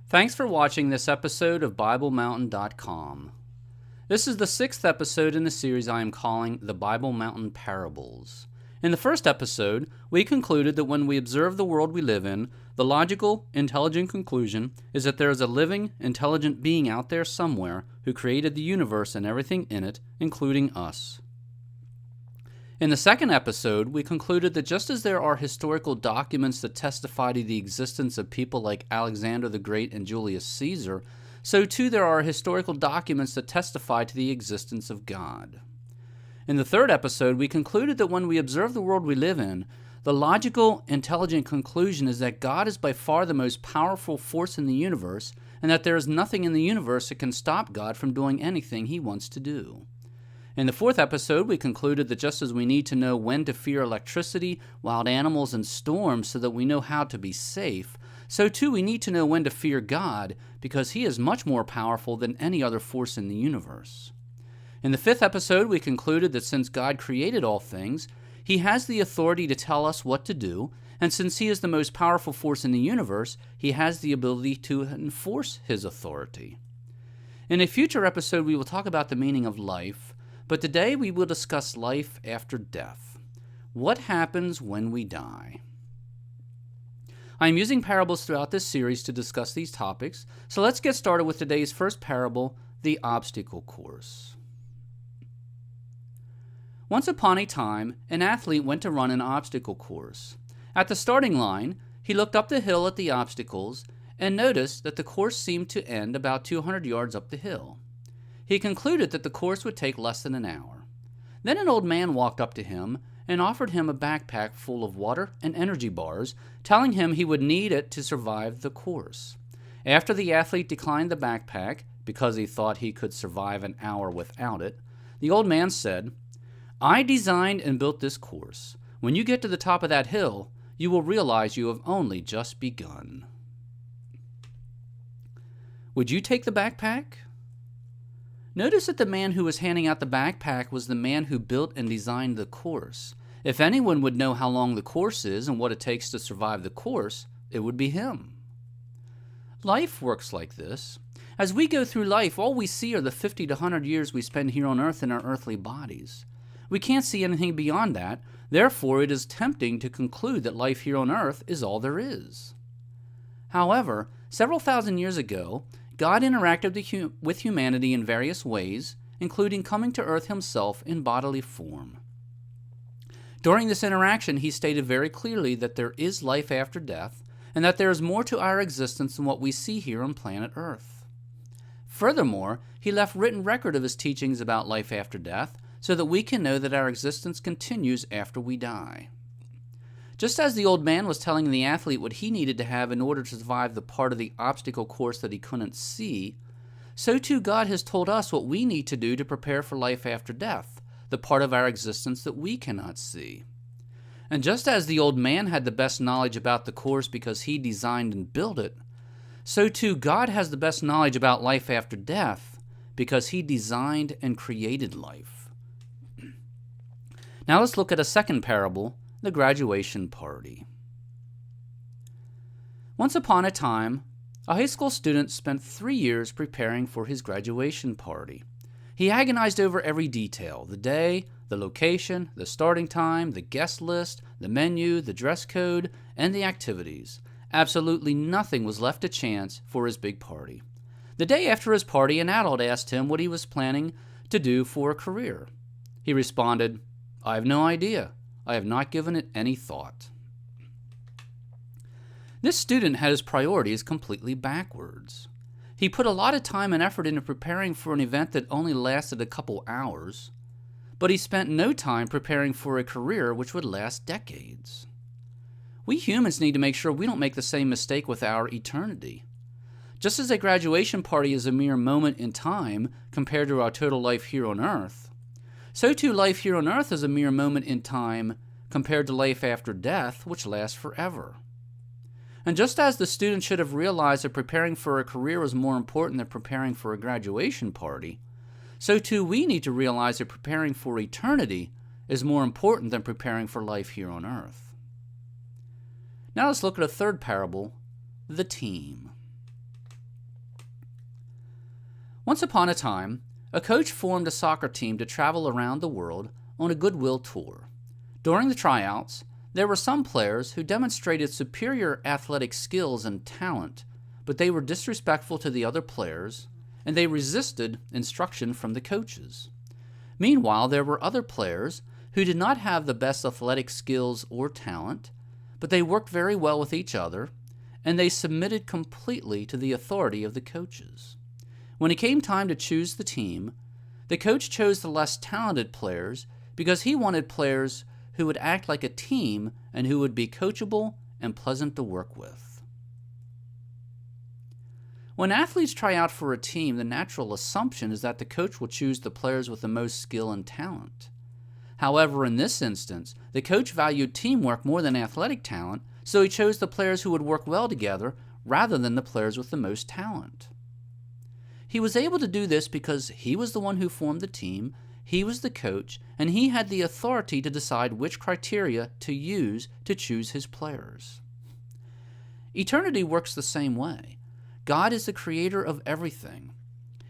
Thanks for watching this episode of BibleMountain.com. This is the 6th episode in the series I am calling the Bible Mountain Parables. In the first episode, we concluded that when we observe the world we live in, the logical, intelligent conclusion is that there is a living, intelligent being out there somewhere who created the universe and everything in it, including us. In the second episode, we concluded that just as there are historical documents that testify to the existence of people like Alexander the Great and Julius Caesar, so too there are historical documents that testify to the existence of God. In the third episode, we concluded that when we observe the world we live in, the logical, intelligent conclusion is that God is by far the most powerful force in the universe, and that there is nothing in the universe that can stop God from doing anything He wants to do. In the fourth episode, we concluded that just as we need to know when to fear electricity, wild animals, and storms so that we know how to be safe, so too we need to know when to fear God because He is much more powerful than any other force in the universe. In the fifth episode, we concluded that since God created all things, He has the authority to tell us what to do, and since He is the most powerful force in the universe, He has the ability to enforce His authority. In a future episode, we will talk about the meaning of life, but today we will discuss life after death. What happens when we die? I am using parables throughout this series to discuss these topics, so let's get started with today's first parable, the obstacle course. Once upon a time, an athlete went to run an obstacle course. At the starting line, he looked up the hill at the obstacles and noticed that the course seemed to end about 200 yards up the hill. He concluded that the course would take less than an hour. Then an old man walked up to him and offered him a backpack full of water and energy bars, telling him he would need it to survive the course. After the athlete declined the backpack, because he thought he could survive an hour without it, the old man said, "I designed and built this course. When you get to the top of that hill, you will realize you have only just begun." Would you take the backpack? Notice that the man who was handing out the backpack was the man who built and designed the course. If anyone would know how long the course is and what it takes to survive the course, it would be him. Life works like this. As we go through life, all we see are the 50 to 100 years we spend here on earth in our earthly bodies. We can't see anything beyond that, therefore it is tempting to conclude that life here on earth is all there is. However, several thousand years ago, God interacted with humanity in various ways, including coming to earth Himself in bodily form. During this interaction, He stated very clearly that there is life after death, and that there is more to our existence than what we see here on planet Earth. Furthermore, He left written record of His teachings about life after death, so that we can know that our existence continues after we die. Just as the old man was telling the athlete what he needed to have in order to survive the part of the obstacle course that he couldn't see, so too God has told us what we need to do to prepare for life after death, the part of our existence that we cannot see. And just as the old man had the best knowledge about the course because he designed and built it, so too God has the best knowledge about life after death because He designed and created life. Now let's look at a second parable, the graduation party. Once upon a time, a high school student spent 3 years preparing for his graduation party. He agonized over every detail: the day, the location, the starting time, the guest list, the menu, the dress code, and the activities. Absolutely nothing was left to chance for his big party. The day after his party, an adult asked him what he was planning to do for a career. He responded, "I have no idea. I have not given it any thought." This student had his priorities completely backwards. He put a lot of time and effort into preparing for an event that only lasted a couple hours, but he spent no time preparing for a career which would last decades. We humans need to make sure we don't make the same mistake with our eternity. Just as a graduation party is a mere moment in time compared to our total life here on earth, so too life here on earth is a mere moment in time compared to life after death, which lasts forever. And just as the student should have realized that preparing for a career was more important than preparing for a graduation party, so too we need to realize that preparing for eternity is more important than preparing for life here on earth. Now let's look at a third parable, the team. Once upon a time, a coach formed a soccer team to travel around the world on a goodwill tour. During the tryouts, there were some players who demonstrated superior athletic skills and talent, but they were disrespectful to the other players, and they resisted instruction from the coaches. Meanwhile, there were other players who did not have the best athletic skills or talent, but they worked very well with each other, and they submitted completely to the authority of the coaches. When it came time to choose the team, the coach chose the less talented players because he wanted players who would act like a team and who would be coachable and pleasant to work with. When athletes try out for a team, the natural assumption is that the coach will choose the players with the most skill and talent. However, in this instance, the coach valued teamwork more than athletic talent, so he chose the players who would work well together rather than the players with the most talent. He was able to do this because he was the one who formed the team, he was the coach, and he had the authority to decide which criteria to use to choose his players. Eternity works the same way. God is the creator of everything.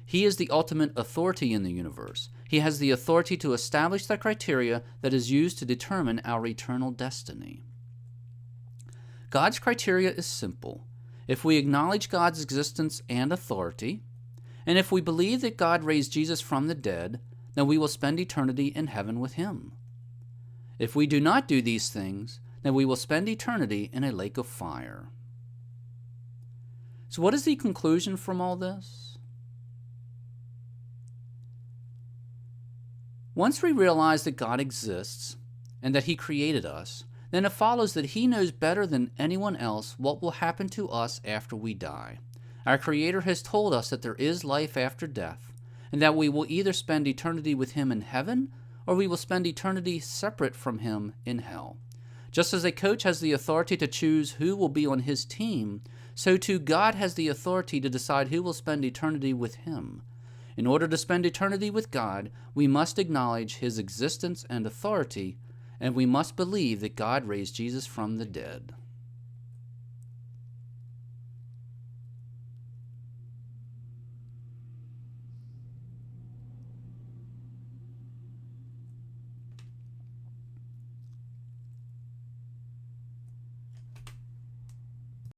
He is the ultimate authority in the universe. He has the authority to establish the criteria that is used to determine our eternal destiny. God's criteria is simple. If we acknowledge God's existence and authority, and if we believe that God raised Jesus from the dead, then we will spend eternity in heaven with him. If we do not do these things, then we will spend eternity in a lake of fire. So what is the conclusion from all this? Once we realize that God exists and that he created us, then it follows that he knows better than anyone else what will happen to us after we die. Our Creator has told us that there is life after death, and that we will either spend eternity with him in heaven, or we will spend eternity separate from him in hell. Just as a coach has the authority to choose who will be on his team, so too God has the authority to decide who will spend eternity with him. In order to spend eternity with God, we must acknowledge his existence and authority, and we must believe that God raised Jesus from the dead.